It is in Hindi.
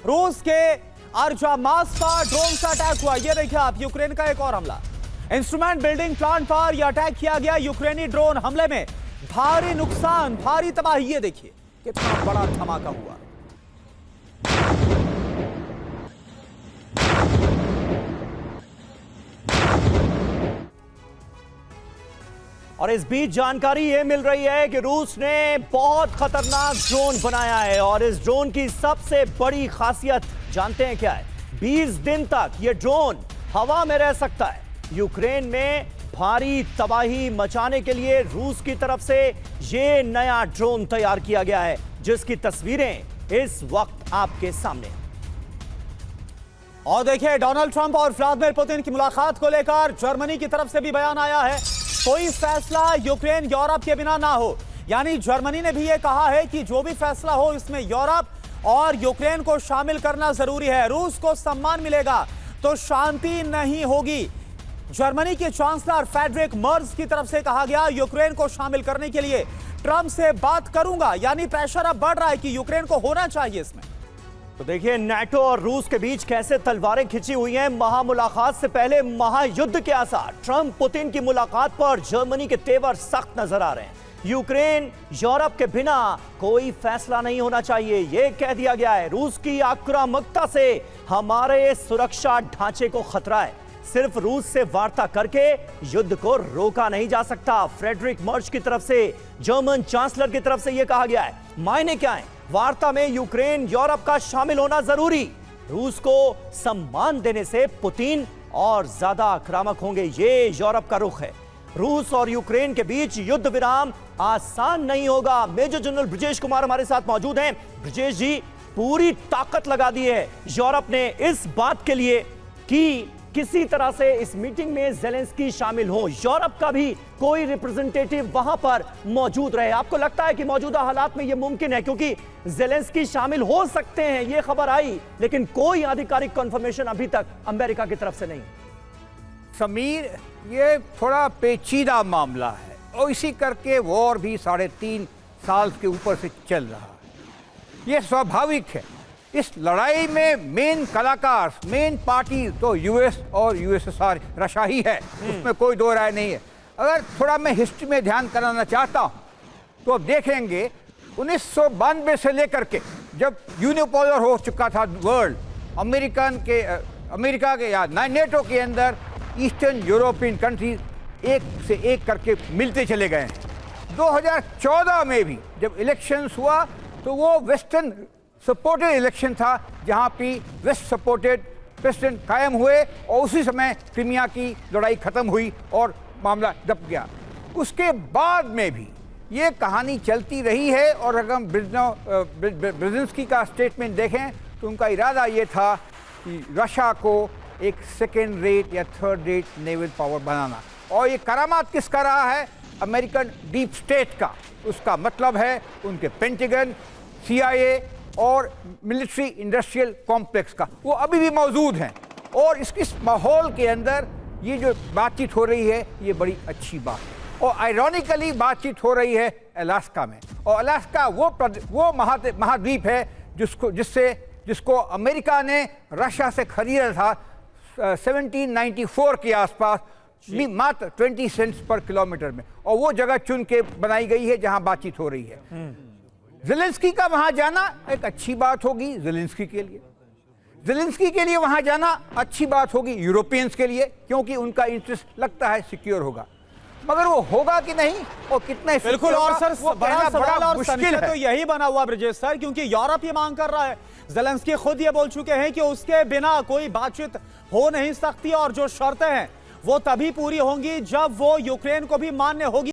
रूस के अर्जामास पर ड्रोन से अटैक हुआ। ये देखिए आप, यूक्रेन का एक और हमला। इंस्ट्रूमेंट बिल्डिंग प्लांट पर यह अटैक किया गया। यूक्रेनी ड्रोन हमले में भारी नुकसान, भारी तबाही। ये देखिए कितना बड़ा धमाका हुआ। और इस बीच जानकारी यह मिल रही है कि रूस ने बहुत खतरनाक ड्रोन बनाया है और इस ड्रोन की सबसे बड़ी खासियत जानते हैं क्या है? 20 दिन तक यह ड्रोन हवा में रह सकता है। यूक्रेन में भारी तबाही मचाने के लिए रूस की तरफ से यह नया ड्रोन तैयार किया गया है, जिसकी तस्वीरें इस वक्त आपके सामने। और देखिए, डोनाल्ड ट्रंप और व्लादिमीर पुतिन की मुलाकात को लेकर जर्मनी की तरफ से भी बयान आया है। कोई फैसला यूक्रेन यूरोप के बिना ना हो, यानी जर्मनी ने भी यह कहा है कि जो भी फैसला हो इसमें यूरोप और यूक्रेन को शामिल करना जरूरी है। रूस को सम्मान मिलेगा तो शांति नहीं होगी। जर्मनी के चांसलर फ्रेडरिक मर्ज की तरफ से कहा गया, यूक्रेन को शामिल करने के लिए ट्रंप से बात करूंगा। यानी प्रेशर अब बढ़ रहा है कि यूक्रेन को होना चाहिए इसमें। तो देखिए, नाटो और रूस के बीच कैसे तलवारें खिंची हुई हैं। महामुलाकात से पहले महायुद्ध के आसार। ट्रंप पुतिन की मुलाकात पर जर्मनी के तेवर सख्त नजर आ रहे हैं। यूक्रेन यूरोप के बिना कोई फैसला नहीं होना चाहिए, यह कह दिया गया है। रूस की आक्रामकता से हमारे सुरक्षा ढांचे को खतरा है। सिर्फ रूस से वार्ता करके युद्ध को रोका नहीं जा सकता। फ्रेडरिक मर्ज की तरफ से, जर्मन चांसलर की तरफ से यह कहा गया है। मायने क्या है? वार्ता में यूक्रेन यूरोप का शामिल होना जरूरी। रूस को सम्मान देने से पुतिन और ज्यादा आक्रामक होंगे, ये यूरोप का रुख है। रूस और यूक्रेन के बीच युद्ध विराम आसान नहीं होगा। मेजर जनरल ब्रजेश कुमार हमारे साथ मौजूद हैं। ब्रजेश जी, पूरी ताकत लगा दी है यूरोप ने इस बात के लिए कि किसी तरह से इस मीटिंग में ज़ेलेंस्की शामिल हो, यूरोप का भी कोई रिप्रेजेंटेटिव वहां पर मौजूद रहे। आपको लगता है कि मौजूदा हालात में यह मुमकिन है? क्योंकि ज़ेलेंस्की शामिल हो सकते हैं, यह खबर आई, लेकिन कोई आधिकारिक कंफर्मेशन अभी तक अमेरिका की तरफ से नहीं। समीर, ये थोड़ा पेचीदा मामला है और इसी करके वॉर भी 3.5 साल के ऊपर से चल रहा है। यह स्वाभाविक है। इस लड़ाई में मेन कलाकार, मेन पार्टी तो यूएस और यूएसएसआर, रशिया ही है, उसमें कोई दो राय नहीं है। अगर थोड़ा मैं हिस्ट्री में ध्यान कराना चाहता हूँ तो अब देखेंगे 1992 से लेकर के जब यूनिपोलर हो चुका था वर्ल्ड, अमेरिका के या नेटो के अंदर ईस्टर्न यूरोपियन कंट्रीज एक से एक करके मिलते चले गए हैं। 2014 में भी जब इलेक्शंस हुआ तो वो वेस्टर्न सपोर्टेड इलेक्शन था, जहां पे वेस्ट सपोर्टेड प्रेसिडेंट कायम हुए और उसी समय क्रीमिया की लड़ाई खत्म हुई और मामला दब गया। उसके बाद में भी ये कहानी चलती रही है और अगर हम ब्रेजिंस्की का स्टेटमेंट देखें तो उनका इरादा ये था कि रशिया को एक सेकेंड रेट या थर्ड रेट नेवल पावर बनाना। और ये करामात किसका रहा है? अमेरिकन डीप स्टेट का। उसका मतलब है उनके पेंटागन, CIA और मिलिट्री इंडस्ट्रियल कॉम्प्लेक्स का, वो अभी भी मौजूद हैं। और इस माहौल के अंदर ये जो बातचीत हो रही है ये बड़ी अच्छी बात है। और आयरॉनिकली बातचीत हो रही है अलास्का में। और अलास्का वो महाद्वीप है जिसको अमेरिका ने रशिया से खरीदा था 1794 के आसपास, मात्र 20 सेंट्स पर किलोमीटर में। और वो जगह चुन के बनाई गई है जहां बातचीत हो रही है। ज़ेलेंस्की का वहां जाना एक अच्छी बात होगी ज़ेलेंस्की के लिए। ज़ेलेंस्की के लिए वहां जाना अच्छी बात होगी यूरोपियंस के लिए, क्योंकि उनका इंटरेस्ट लगता है सिक्योर होगा। मगर वो होगा कि नहीं और कितना बिल्कुल। और सर, बड़ा मुश्किल है। तो यही बना हुआ ब्रजेश सर, क्योंकि यूरोप ये मांग कर रहा है। ज़ेलेंस्की खुद ये बोल चुके हैं कि उसके बिना कोई बातचीत हो नहीं सकती और जो शर्तें हैं वो तभी पूरी होंगी जब वो यूक्रेन को भी मान्य होगी।